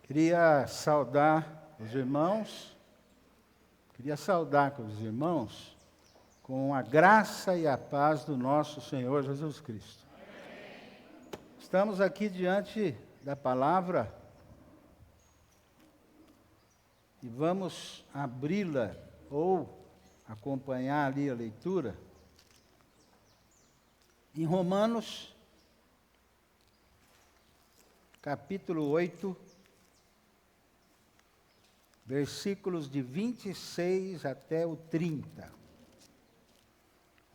Queria saudar com os irmãos com a graça e a paz do nosso Senhor Jesus Cristo. Estamos aqui diante da palavra e vamos abri-la ou acompanhar ali a leitura em Romanos, capítulo 8, versículos de 26 até o 30.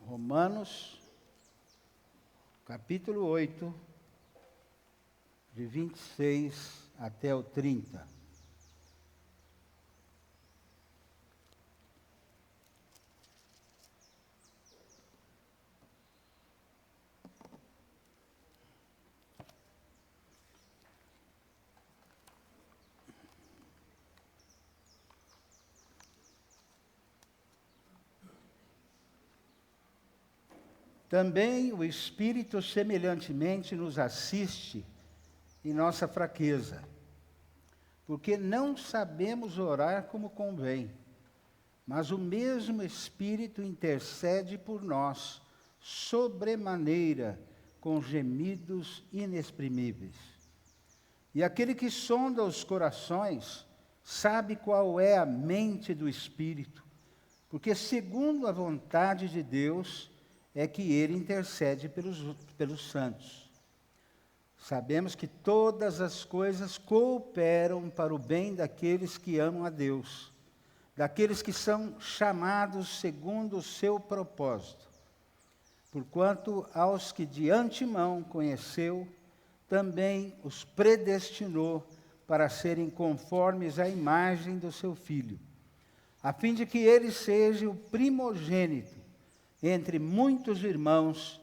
Romanos, capítulo 8, de 26 até o 30. Também o Espírito semelhantemente nos assiste em nossa fraqueza, porque não sabemos orar como convém, mas o mesmo Espírito intercede por nós, sobremaneira, com gemidos inexprimíveis. E aquele que sonda os corações sabe qual é a mente do Espírito, porque segundo a vontade de Deus é que ele intercede pelos santos. Sabemos que todas as coisas cooperam para o bem daqueles que amam a Deus, daqueles que são chamados segundo o seu propósito. Porquanto aos que de antemão conheceu, também os predestinou para serem conformes à imagem do seu Filho, a fim de que ele seja o primogênito entre muitos irmãos,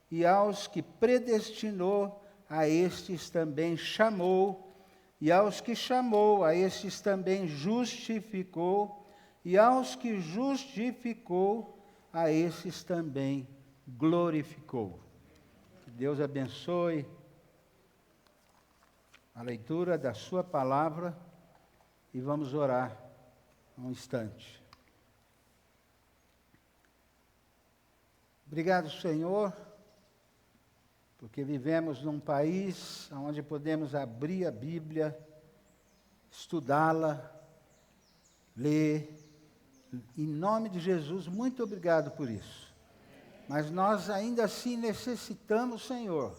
e aos que predestinou, a estes também chamou, e aos que chamou, a estes também justificou, e aos que justificou, a estes também glorificou. Que Deus abençoe a leitura da sua palavra e vamos orar um instante. Obrigado, Senhor, porque vivemos num país onde podemos abrir a Bíblia, estudá-la, ler. Em nome de Jesus, muito obrigado por isso. Mas nós ainda assim necessitamos, Senhor,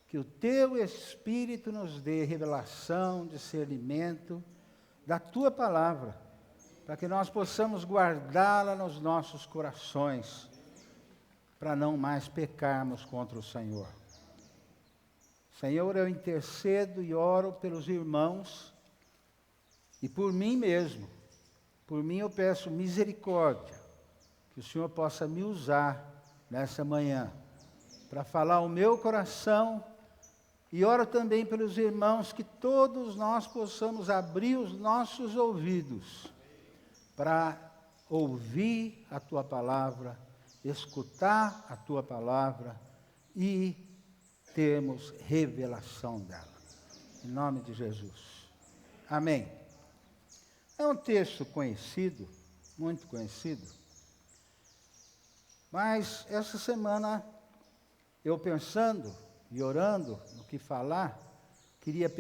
que o Teu Espírito nos dê revelação, discernimento da Tua palavra, para que nós possamos guardá-la nos nossos corações, para não mais pecarmos contra o Senhor. Senhor, eu intercedo e oro pelos irmãos e por mim mesmo. Por mim eu peço misericórdia, que o Senhor possa me usar nessa manhã, para falar o meu coração, e oro também pelos irmãos, que todos nós possamos abrir os nossos ouvidos, para ouvir a Tua palavra, escutar a Tua palavra e termos revelação dela. Em nome de Jesus. Amém. É um texto conhecido, muito conhecido, mas essa semana, eu pensando e orando no que falar, queria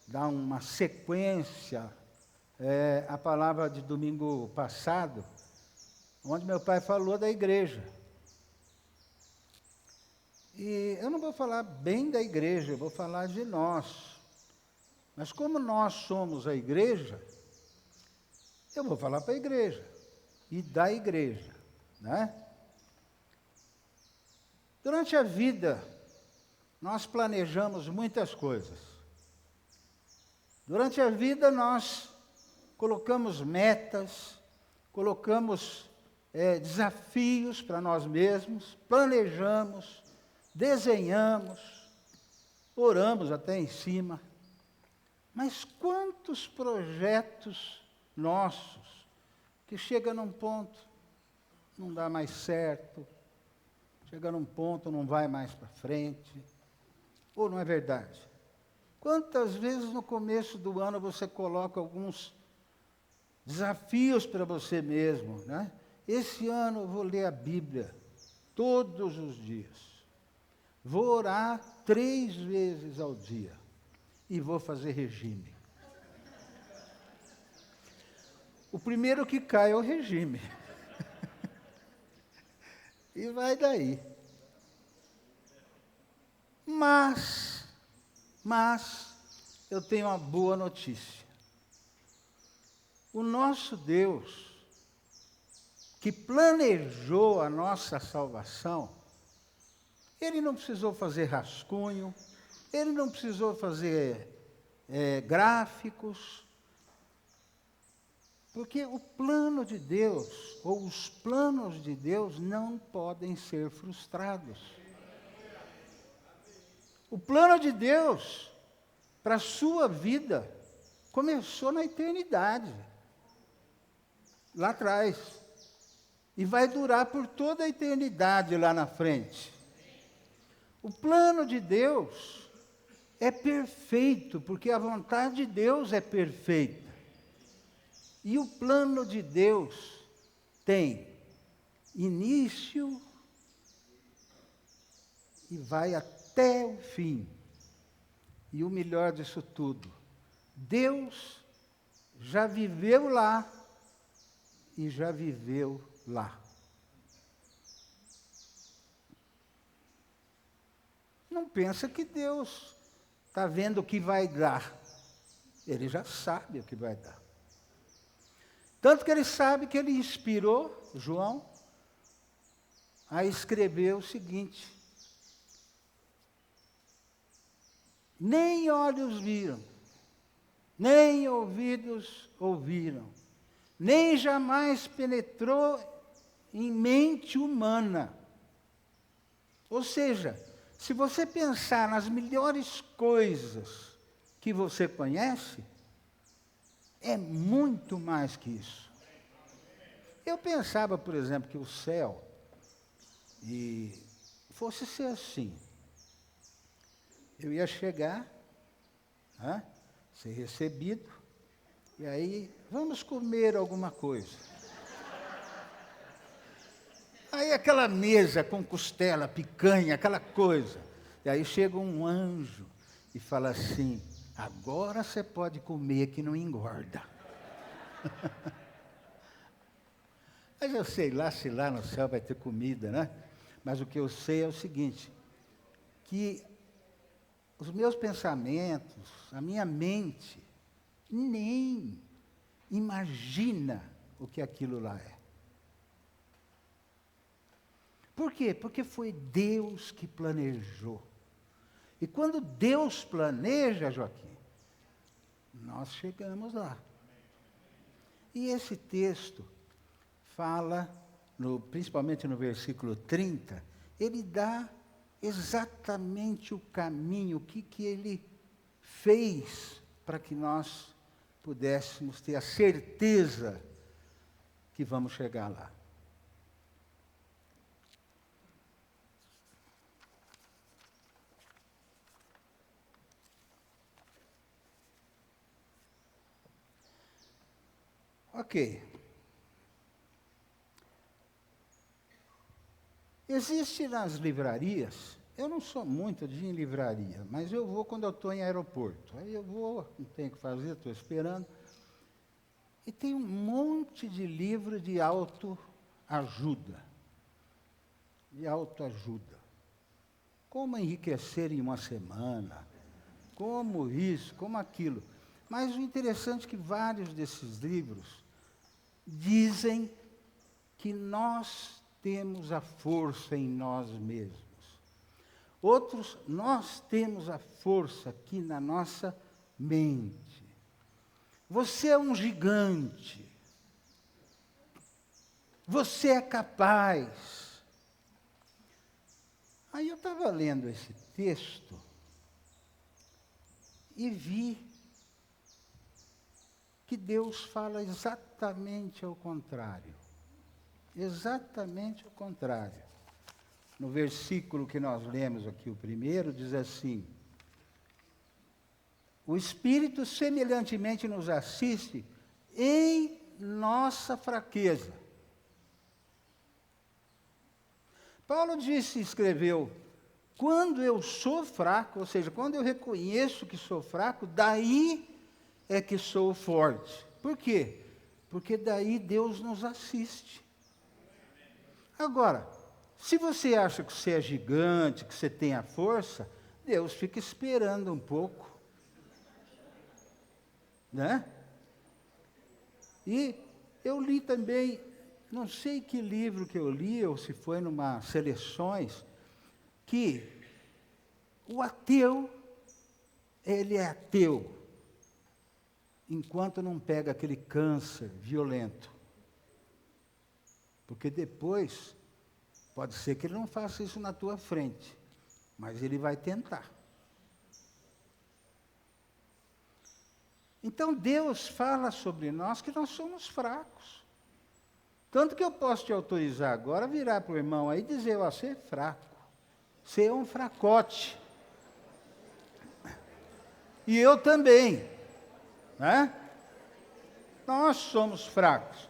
dar uma sequência à palavra de domingo passado, onde meu pai falou da igreja. E eu não vou falar bem da igreja, eu vou falar de nós. Mas como nós somos a igreja, eu vou falar para a igreja e da igreja, né? Durante a vida, nós planejamos muitas coisas. Durante a vida, nós colocamos metas, colocamos desafios para nós mesmos, planejamos, desenhamos, oramos até em cima. Mas quantos projetos nossos que chega num ponto, não dá mais certo, chega num ponto, não vai mais para frente, ou não é verdade? Quantas vezes no começo do ano você coloca alguns desafios para você mesmo, né? Esse ano eu vou ler a Bíblia todos os dias. Vou orar 3 vezes ao dia e vou fazer regime. O primeiro que cai é o regime. E vai daí. Mas, eu tenho uma boa notícia. O nosso Deus, que planejou a nossa salvação, Ele não precisou fazer rascunho, Ele não precisou fazer gráficos, porque o plano de Deus, ou os planos de Deus, não podem ser frustrados. O plano de Deus para a sua vida começou na eternidade, lá atrás, e vai durar por toda a eternidade lá na frente. O plano de Deus é perfeito, porque a vontade de Deus é perfeita. E o plano de Deus tem início e vai até o fim. E o melhor disso tudo, Deus já viveu lá e já viveu lá. Não pensa que Deus está vendo o que vai dar. Ele já sabe o que vai dar. Tanto que ele sabe que ele inspirou João a escrever o seguinte: nem olhos viram, nem ouvidos ouviram, nem jamais penetrou em mente humana. Ou seja, se você pensar nas melhores coisas que você conhece, é muito mais que isso. Eu pensava, por exemplo, que o céu fosse ser assim. Eu ia chegar, ser recebido, e aí, vamos comer alguma coisa. Aí aquela mesa com costela, picanha, aquela coisa. E aí chega um anjo e fala assim: agora você pode comer que não engorda. Mas eu sei lá se lá no céu vai ter comida, né? Mas o que eu sei é o seguinte, que os meus pensamentos, a minha mente, nem imagina o que aquilo lá é. Por quê? Porque foi Deus que planejou. E quando Deus planeja, Joaquim, nós chegamos lá. E esse texto fala, principalmente no versículo 30, ele dá exatamente o caminho, o que ele fez para que nós pudéssemos ter a certeza que vamos chegar lá. Ok. Existe nas livrarias, eu não sou muito de ir em livraria, mas eu vou quando eu estou em aeroporto. Aí eu vou, não tenho o que fazer, estou esperando. E tem um monte de livro de autoajuda. De autoajuda. Como enriquecer em uma semana, como isso, como aquilo. Mas o interessante é que vários desses livros dizem que nós temos a força em nós mesmos. Outros, nós temos a força aqui na nossa mente. Você é um gigante. Você é capaz. Aí eu estava lendo esse texto e vi que Deus fala exatamente ao contrário. Exatamente ao contrário. No versículo que nós lemos aqui, o primeiro, diz assim: o Espírito semelhantemente nos assiste em nossa fraqueza. Paulo disse, escreveu, quando eu sou fraco, ou seja, quando eu reconheço que sou fraco, daí é que sou forte. Por quê? Porque daí Deus nos assiste. Agora, se você acha que você é gigante, que você tem a força, Deus fica esperando um pouco. Né? E eu li também, não sei que livro que eu li, ou se foi numa seleções, que o ateu, ele é ateu, enquanto não pega aquele câncer violento. Porque depois, pode ser que ele não faça isso na tua frente, mas ele vai tentar. Então Deus fala sobre nós que nós somos fracos. Tanto que eu posso te autorizar agora a virar para o irmão aí e dizer, ó, você é fraco, você é um fracote. E eu também, né? Nós somos fracos.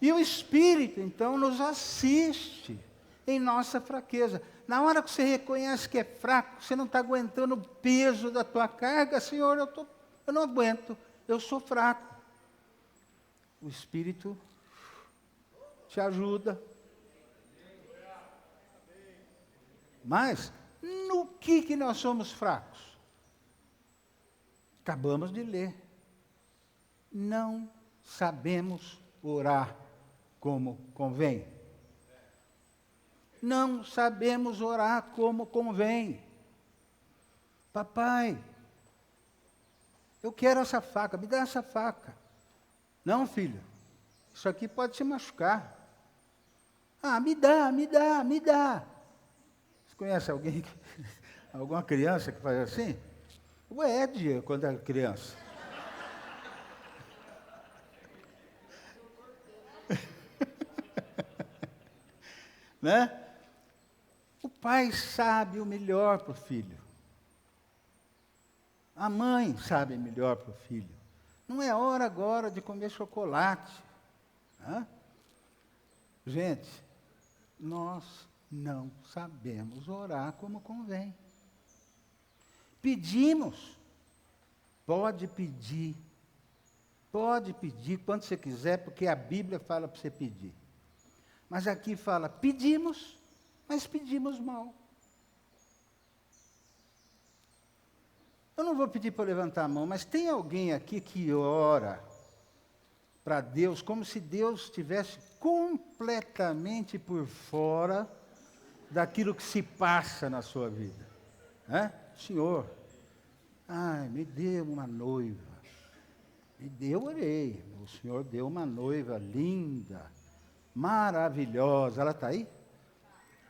E o Espírito, então, nos assiste em nossa fraqueza. Na hora que você reconhece que é fraco, você não está aguentando o peso da tua carga, Senhor, eu não aguento, eu sou fraco. O Espírito te ajuda. Mas, no que nós somos fracos? Acabamos de ler. Não sabemos orar como convém. Não sabemos orar como convém. Papai, eu quero essa faca, me dá essa faca. Não, filho, isso aqui pode te machucar. Ah, me dá. Você conhece alguém, alguma criança que faz assim? O Ed, quando era criança. Né? O pai sabe o melhor para o filho. A mãe sabe melhor para o filho. Não é hora agora de comer chocolate. Né? Gente, nós não sabemos orar como convém. Pedimos. Pode pedir quando você quiser, porque a Bíblia fala para você pedir. Mas aqui fala, pedimos, mas pedimos mal. Eu não vou pedir para levantar a mão, mas tem alguém aqui que ora para Deus como se Deus estivesse completamente por fora daquilo que se passa na sua vida? Senhor, me dê uma noiva. Eu orei, o Senhor deu uma noiva linda, maravilhosa. Ela está aí?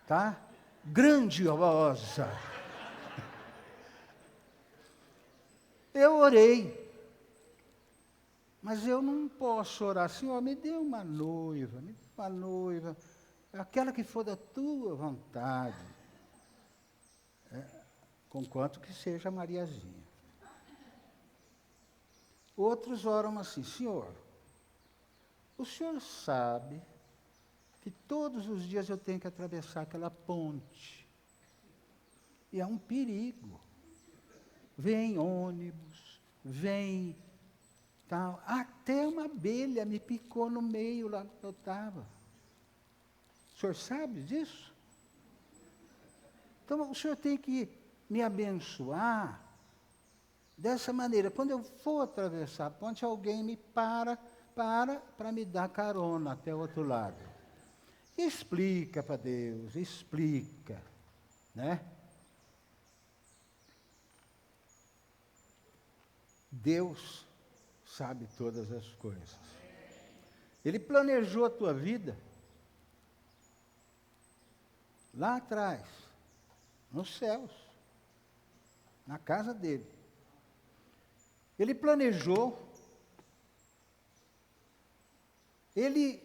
Tá? Grandiosa. Eu orei. Mas eu não posso orar, Senhor, me dê uma noiva, aquela que for da tua vontade. Conquanto que seja Mariazinha. Outros oram assim, Senhor, o Senhor sabe que todos os dias eu tenho que atravessar aquela ponte. E é um perigo. Vem ônibus, vem tal. Até uma abelha me picou no meio lá que eu estava. O senhor sabe disso? Então o senhor tem que me abençoar dessa maneira. Quando eu for atravessar a ponte, alguém me para me dar carona até o outro lado. Explica para Deus, explica, né? Deus sabe todas as coisas. Ele planejou a tua vida lá atrás, nos céus, na casa dele. Ele planejou, ele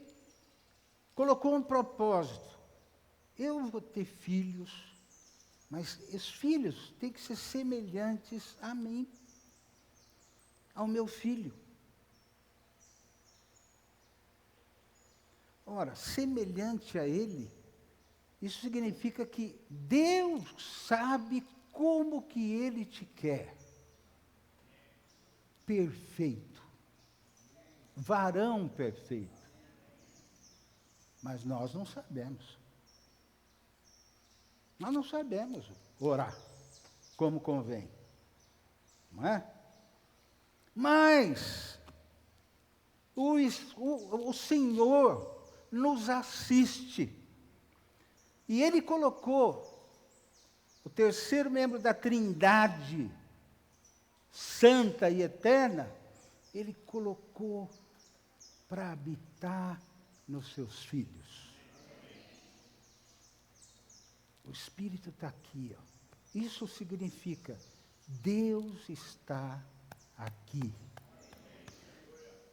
colocou um propósito. Eu vou ter filhos, mas os filhos têm que ser semelhantes a mim. ao meu filho. Ora, semelhante a ele, isso significa que Deus sabe como que ele te quer. Perfeito. Varão perfeito. Mas nós não sabemos. Nós não sabemos orar como convém. Não é? Mas o Senhor nos assiste. E Ele colocou o terceiro membro da Trindade, santa e eterna, Ele colocou para habitar nos seus filhos. O Espírito está aqui, ó. Isso significa, Deus está aqui.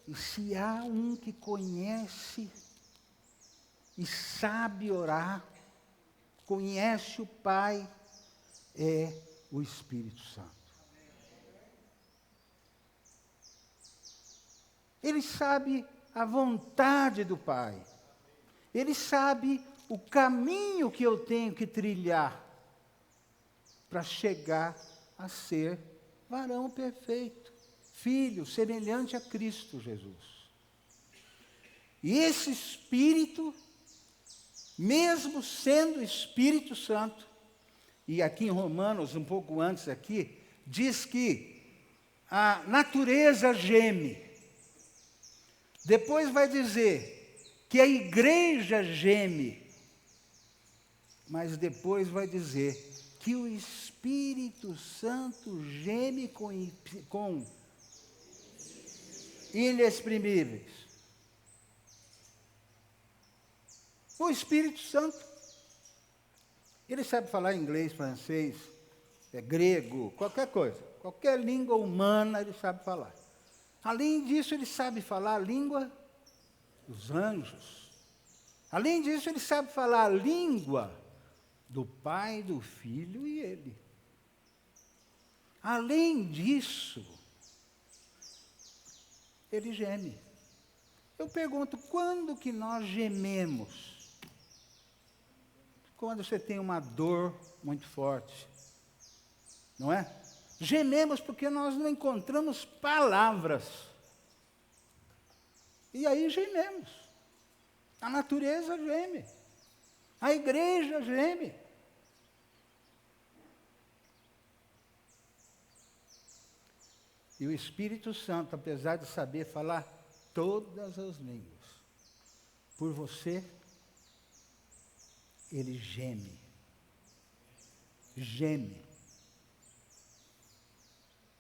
E se há um que conhece e sabe orar, conhece o Pai, é o Espírito Santo. Ele sabe a vontade do Pai. Ele sabe o caminho que eu tenho que trilhar para chegar a ser varão perfeito, filho semelhante a Cristo Jesus. E esse Espírito, mesmo sendo Espírito Santo, e aqui em Romanos, um pouco antes aqui, diz que a natureza geme. Depois vai dizer que a igreja geme. Mas depois vai dizer que o Espírito Santo geme com inexprimíveis. O Espírito Santo, ele sabe falar inglês, francês, grego, qualquer coisa. Qualquer língua humana ele sabe falar. Além disso, ele sabe falar a língua dos anjos. Além disso, ele sabe falar a língua do Pai, do Filho e Ele. Além disso, ele geme. Eu pergunto, quando que nós gememos? Quando você tem uma dor muito forte, não é? Gememos porque nós não encontramos palavras. E aí gememos. A natureza geme. A igreja geme. E o Espírito Santo, apesar de saber falar todas as línguas, por você, ele geme. Geme.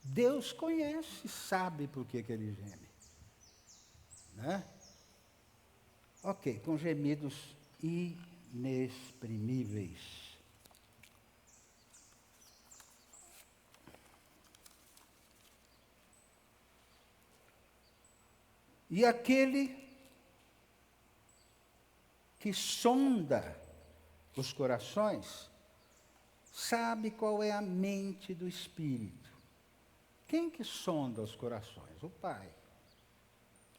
Deus conhece, sabe por que ele geme. Né? Ok, com gemidos inexprimíveis. E aquele que sonda os corações sabe qual é a mente do Espírito. Quem que sonda os corações? O Pai.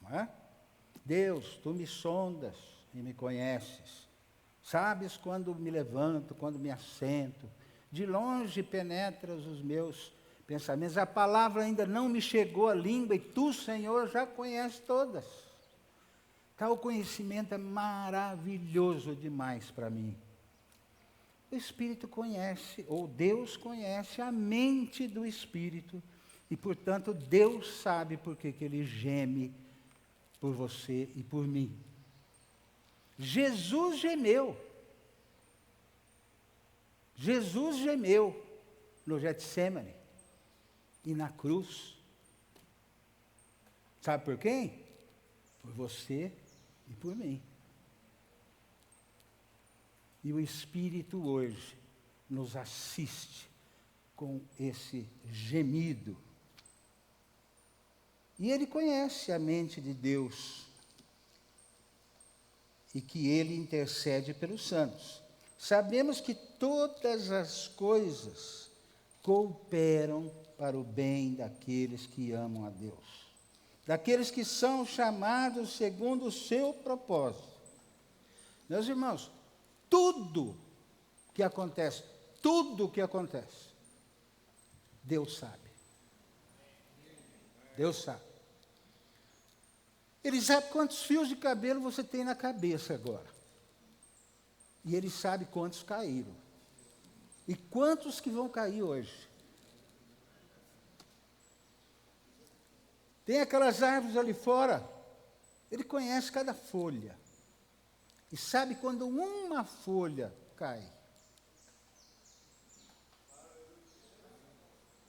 Não é? Deus, tu me sondas e me conheces. Sabes quando me levanto, quando me assento. De longe penetras os meus pensamentos. A palavra ainda não me chegou à língua e tu, Senhor, já conheces todas. Tal conhecimento é maravilhoso demais para mim. O Espírito conhece, ou Deus conhece a mente do Espírito. E, portanto, Deus sabe por que ele geme por você e por mim. Jesus gemeu. Jesus gemeu no Getsemane e na cruz. Sabe por quem? Por você e por mim. E o Espírito hoje nos assiste com esse gemido. E ele conhece a mente de Deus e que ele intercede pelos santos. Sabemos que todas as coisas cooperam para o bem daqueles que amam a Deus, daqueles que são chamados segundo o seu propósito. Meus irmãos, tudo que acontece, Deus sabe. Deus sabe. Ele sabe quantos fios de cabelo você tem na cabeça agora. E Ele sabe quantos caíram. E quantos que vão cair hoje. Tem aquelas árvores ali fora, Ele conhece cada folha. E sabe quando uma folha cai.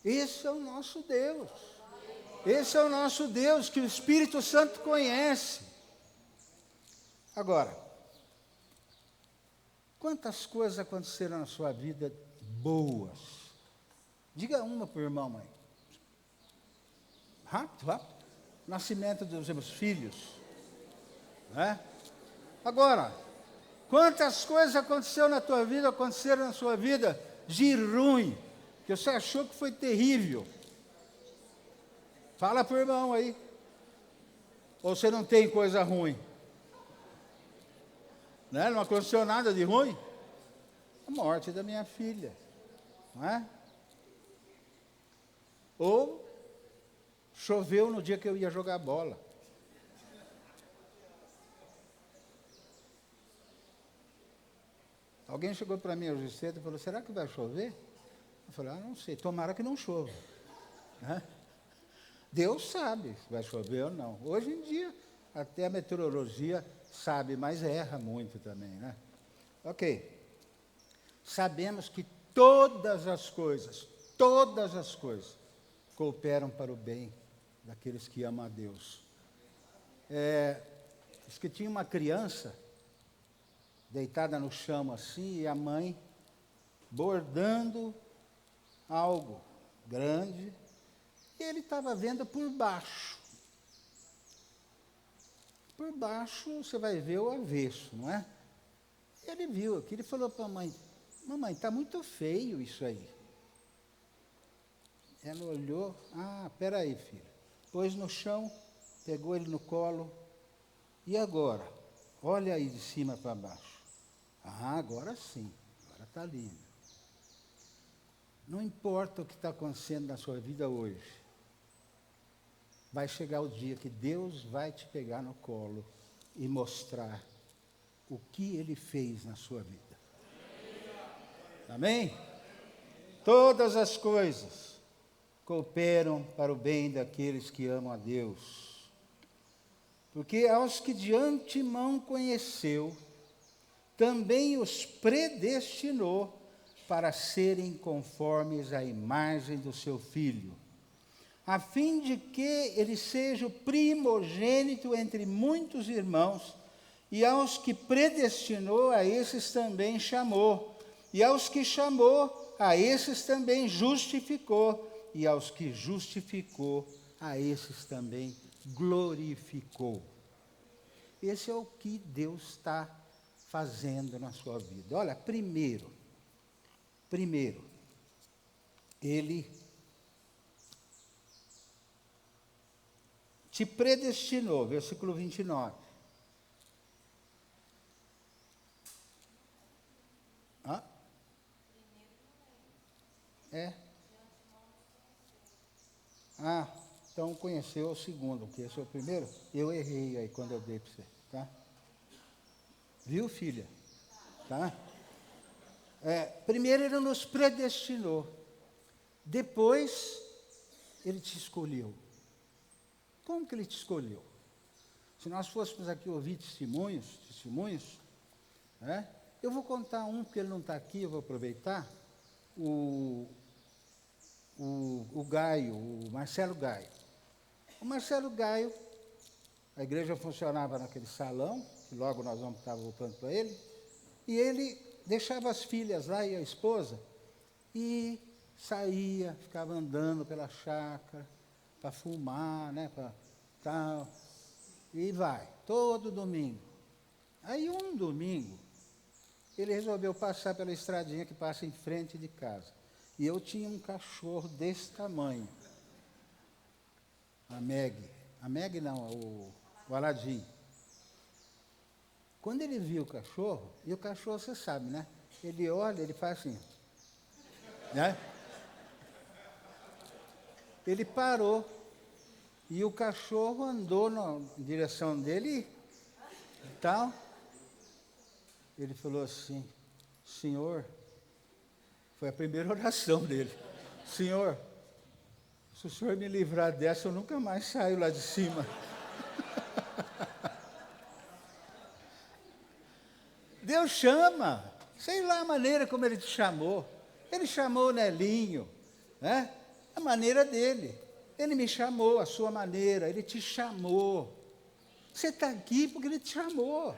Esse é o nosso Deus. Esse é o nosso Deus que o Espírito Santo conhece. Agora, quantas coisas aconteceram na sua vida boas? Diga uma para o irmão, mãe. Rápido, rápido. Nascimento dos meus filhos. Né? Agora, quantas coisas aconteceram na tua vida, aconteceram na sua vida de ruim, que você achou que foi terrível? Fala para o irmão aí. Ou você não tem coisa ruim? Né? Não aconteceu nada de ruim? A morte da minha filha. Não é? Ou choveu no dia que eu ia jogar bola. Alguém chegou para mim hoje cedo e falou, será que vai chover? Eu falei, não sei, tomara que não chova. Né? Deus sabe se vai chover ou não. Hoje em dia, até a meteorologia sabe, mas erra muito também, né? Ok. Sabemos que todas as coisas, cooperam para o bem daqueles que amam a Deus. Diz que tinha uma criança deitada no chão assim, e a mãe bordando algo grande, e ele estava vendo por baixo. Por baixo você vai ver o avesso, não é? Ele viu aquilo e falou para a mãe, mamãe, está muito feio isso aí. Ela olhou, peraí, filho. Pôs no chão, pegou ele no colo, e agora? Olha aí de cima para baixo. Agora sim, agora está lindo. Não importa o que está acontecendo na sua vida hoje, vai chegar o dia que Deus vai te pegar no colo e mostrar o que Ele fez na sua vida. Amém? Todas as coisas cooperam para o bem daqueles que amam a Deus. Porque aos que de antemão conheceu, também os predestinou para serem conformes à imagem do seu Filho, a fim de que ele seja o primogênito entre muitos irmãos, e aos que predestinou, a esses também chamou, e aos que chamou, a esses também justificou, e aos que justificou, a esses também glorificou. Esse é o que Deus está fazendo na sua vida. Olha, primeiro, Ele te predestinou, versículo 29. Então conheceu o segundo, porque esse é o primeiro. Eu errei aí quando eu dei para você, tá? Viu, filha? Tá? Primeiro Ele nos predestinou. Depois, Ele te escolheu. Como que Ele te escolheu? Se nós fôssemos aqui ouvir testemunhos, né? Eu vou contar um, porque ele não está aqui, eu vou aproveitar. O Gaio, o Marcelo Gaio. O Marcelo Gaio, a igreja funcionava naquele salão, que logo nós vamos estar voltando para ele, e ele deixava as filhas lá e a esposa, e saía, ficava andando pela chácara, para fumar, né, para tal, e vai, todo domingo. Aí um domingo, ele resolveu passar pela estradinha que passa em frente de casa. E eu tinha um cachorro desse tamanho. A Meg. A Meg não, o Aladim. Quando ele viu o cachorro, e o cachorro, você sabe, né? Ele olha, ele faz assim. Né? Ele parou. E o cachorro andou na direção dele e tal. Ele falou assim, Senhor, foi a primeira oração dele. Senhor, se o Senhor me livrar dessa, eu nunca mais saio lá de cima. Deus chama, sei lá a maneira como Ele te chamou. Ele chamou o Nelinho, né? A maneira dele. Ele me chamou, a sua maneira, Ele te chamou. Você está aqui porque Ele te chamou,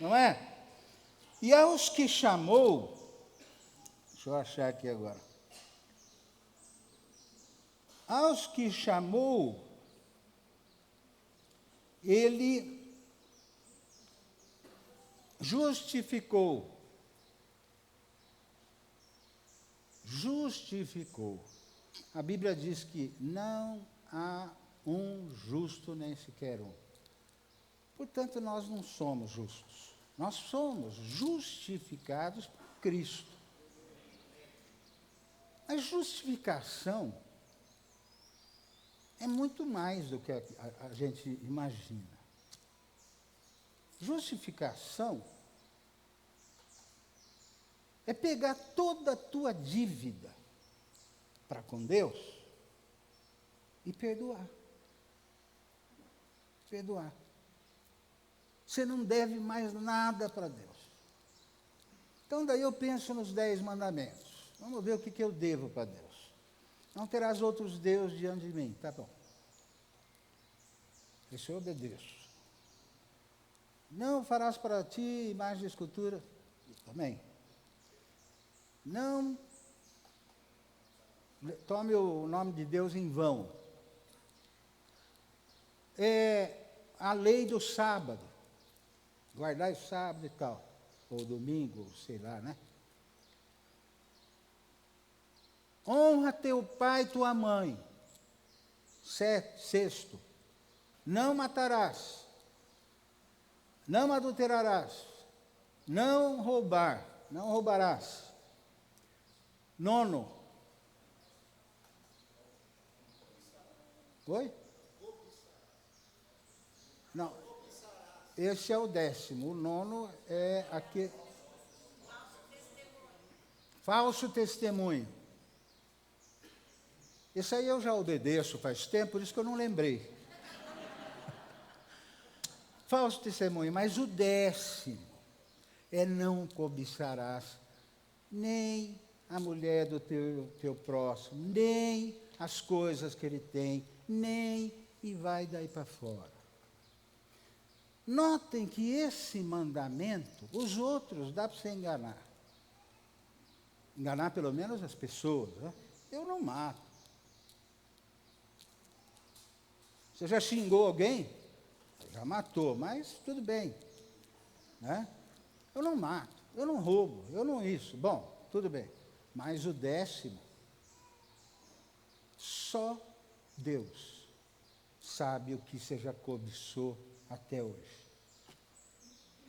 não é? E aos que chamou, deixa eu achar aqui agora. Aos que chamou, Ele justificou. Justificou. A Bíblia diz que não há um justo nem sequer um. Portanto, nós não somos justos. Nós somos justificados por Cristo. A justificação é muito mais do que a gente imagina. Justificação é pegar toda a tua dívida para com Deus e perdoar. Perdoar. Você não deve mais nada para Deus. Então, daí eu penso nos 10 mandamentos. Vamos ver o que eu devo para Deus. Não terás outros deuses diante de mim. Tá bom. Isso eu obedeço. Não farás para ti imagem de escultura. Também. Não tome o nome de Deus em vão. É a lei do sábado. Guardar o sábado e tal. Ou domingo, sei lá, né? Honra teu pai e tua mãe. Sexto. Não matarás. Não adulterarás. Não roubar. Não roubarás. Nono. Oi? Não. Esse é o 10º. O 9º é aqui. Falso testemunho. Esse aí eu já obedeço faz tempo, por isso que eu não lembrei. Falso testemunho. Mas o 10º é não cobiçarás nem a mulher do teu próximo, nem as coisas que ele tem, nem e vai daí para fora. Notem que esse mandamento, os outros dá para você enganar. Enganar pelo menos as pessoas. Né? Eu não mato. Você já xingou alguém? Já matou, mas tudo bem. Né? Eu não mato, eu não roubo, eu não isso. Bom, tudo bem. Mas o 10º, só Deus sabe o que você já cobiçou até hoje.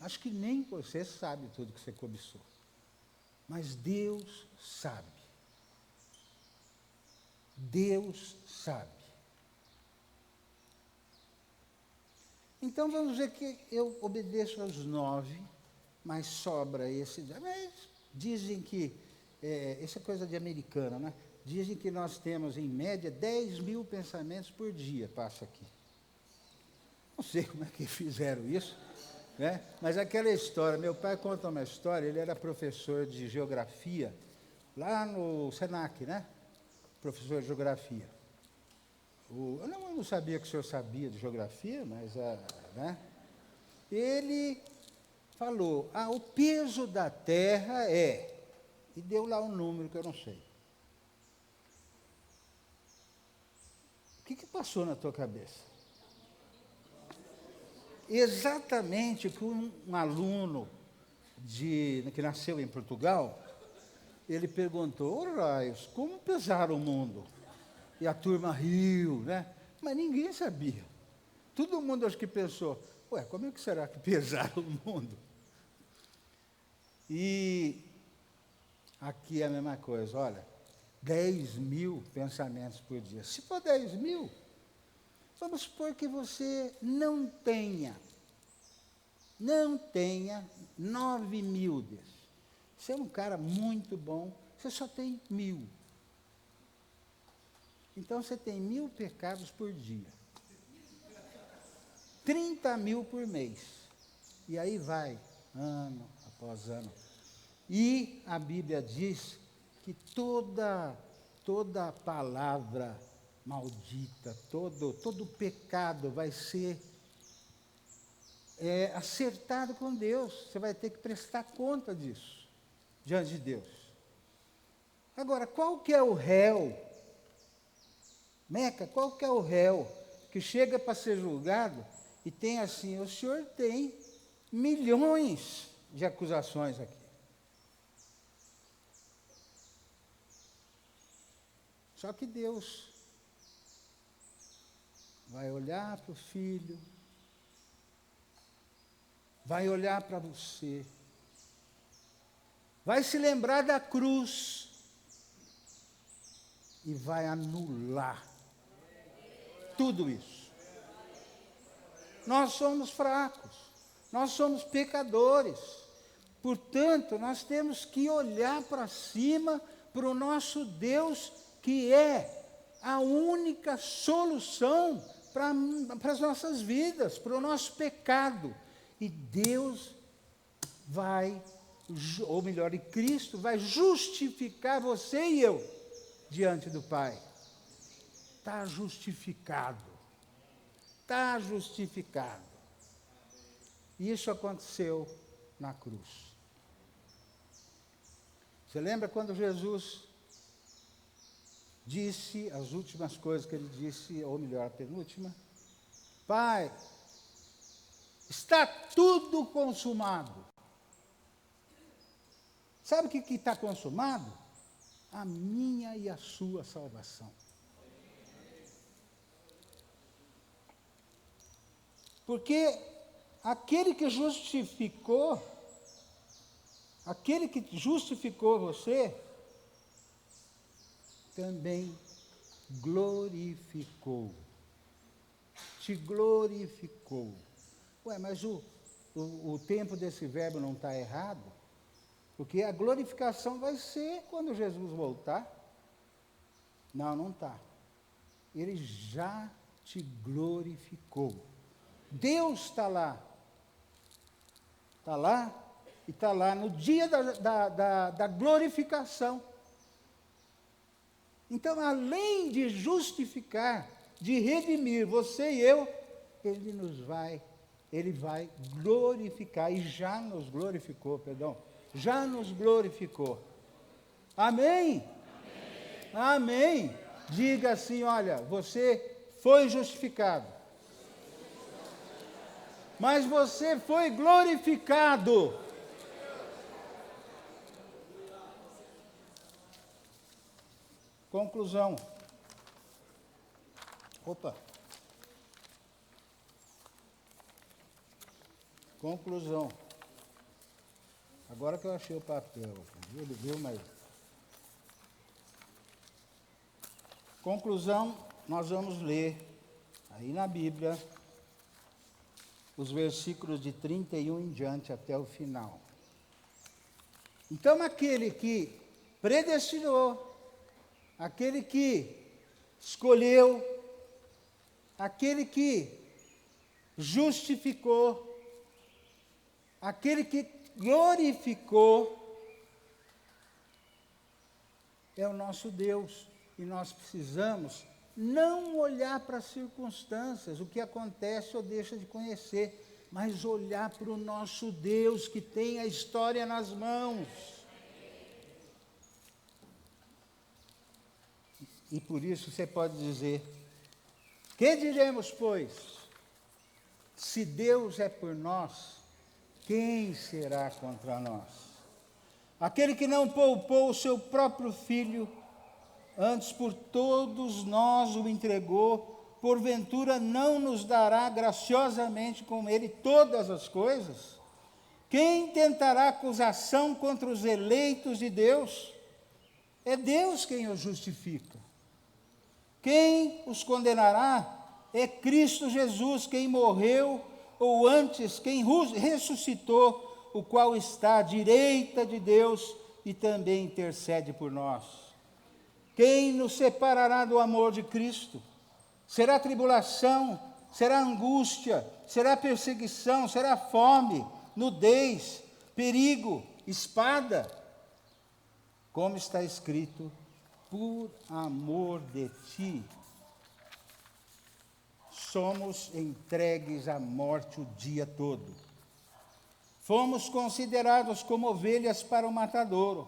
Acho que nem você sabe tudo que você cobiçou. Mas Deus sabe. Deus sabe. Então vamos dizer que eu obedeço aos 9, mas sobra esse. Mas dizem que, essa é coisa de americano, né? Dizem que nós temos, em média, 10.000 pensamentos por dia, passa aqui. Não sei como é que fizeram isso, né? Mas aquela história, meu pai conta uma história, ele era professor de geografia, lá no Senac, né? Professor de geografia. Eu não sabia que o senhor sabia de geografia, mas, né? Ele falou, o peso da Terra é, e deu lá um número que eu não sei. O que passou na tua cabeça? Exatamente o que um aluno que nasceu em Portugal ele perguntou: "Ô raios, como pesar o mundo?" E a turma riu, né? Mas ninguém sabia. Todo mundo acho que pensou: ué, como é que será que pesaram o mundo? E aqui é a mesma coisa, olha, 10.000 pensamentos por dia. Se for 10.000, vamos supor que você não tenha 9.000 desses. Você é um cara muito bom, você só tem 1.000. Então você tem 1.000 pecados por dia. 30.000 por mês. E aí vai, ano após ano. E a Bíblia diz que toda palavra maldita, todo pecado vai ser acertado com Deus. Você vai ter que prestar conta disso diante de Deus. Agora, qual que é o réu? Meca, qual que é o réu que chega para ser julgado e tem assim: o senhor tem milhões de acusações aqui. Só que Deus vai olhar para o filho, vai olhar para você, vai se lembrar da cruz e vai anular tudo isso. Nós somos fracos, nós somos pecadores, portanto, nós temos que olhar para cima, para o nosso Deus, que é a única solução para as nossas vidas, para o nosso pecado. E Deus vai, ou melhor, e Cristo vai justificar você e eu diante do Pai. Está justificado. Está justificado. Isso aconteceu na cruz. Você lembra quando Jesus disse as últimas coisas que ele disse, ou melhor, a penúltima? Pai, está tudo consumado. Sabe o que está consumado? A minha e a sua salvação. Porque aquele que justificou você, também glorificou. Te glorificou. Ué, mas o tempo desse verbo não está errado? Porque a glorificação vai ser quando Jesus voltar. Não está. Ele já te glorificou. Deus está lá. Está lá e está lá no dia da glorificação. Então, além de justificar, de redimir você e eu, Ele vai glorificar, e já nos glorificou, já nos glorificou. Amém? Amém. Amém. Diga assim: olha, você foi justificado, mas você foi glorificado. Conclusão. Conclusão. Agora que eu achei o papel, ele viu, mas... Conclusão, nós vamos ler aí na Bíblia os versículos de 31 em diante até o final. Então, aquele que predestinou, aquele que escolheu, aquele que justificou, aquele que glorificou, é o nosso Deus. E nós precisamos não olhar para as circunstâncias, o que acontece ou deixa de conhecer, mas olhar para o nosso Deus, que tem a história nas mãos. E por isso você pode dizer: que diremos, pois? Se Deus é por nós, quem será contra nós? aquele que não poupou o seu próprio Filho, antes por todos nós o entregou, porventura não nos dará graciosamente com ele todas as coisas? Quem tentará acusação contra os eleitos de Deus? É Deus quem os justifica. Quem os condenará? É Cristo Jesus, quem morreu, ou antes, quem ressuscitou, o qual está à direita de Deus e também intercede por nós. Quem nos separará do amor de Cristo? Será tribulação, será angústia, será perseguição, será fome, nudez, perigo, espada? Como está escrito, por amor de ti, somos entregues à morte o dia todo. Fomos considerados como ovelhas para o matadouro.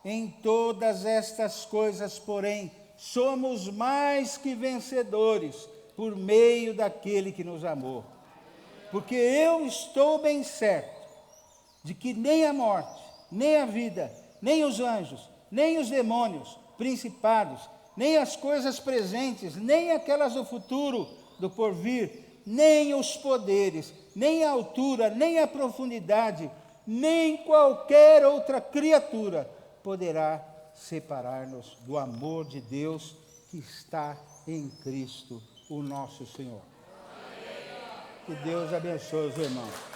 Em todas estas coisas, porém, somos mais que vencedores por meio daquele que nos amou. Porque eu estou bem certo de que nem a morte, nem a vida, nem os anjos, nem os demônios, principados, nem as coisas presentes, nem aquelas do futuro, do porvir, nem os poderes, nem a altura, nem a profundidade, nem qualquer outra criatura poderá separar-nos do amor de Deus que está em Cristo, o nosso Senhor. Que Deus abençoe os irmãos.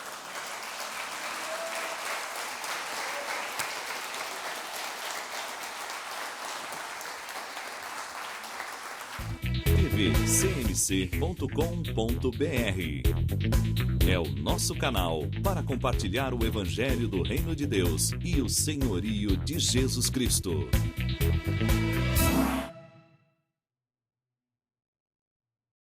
tvcmc.com.br é o nosso canal para compartilhar o Evangelho do Reino de Deus e o senhorio de Jesus Cristo.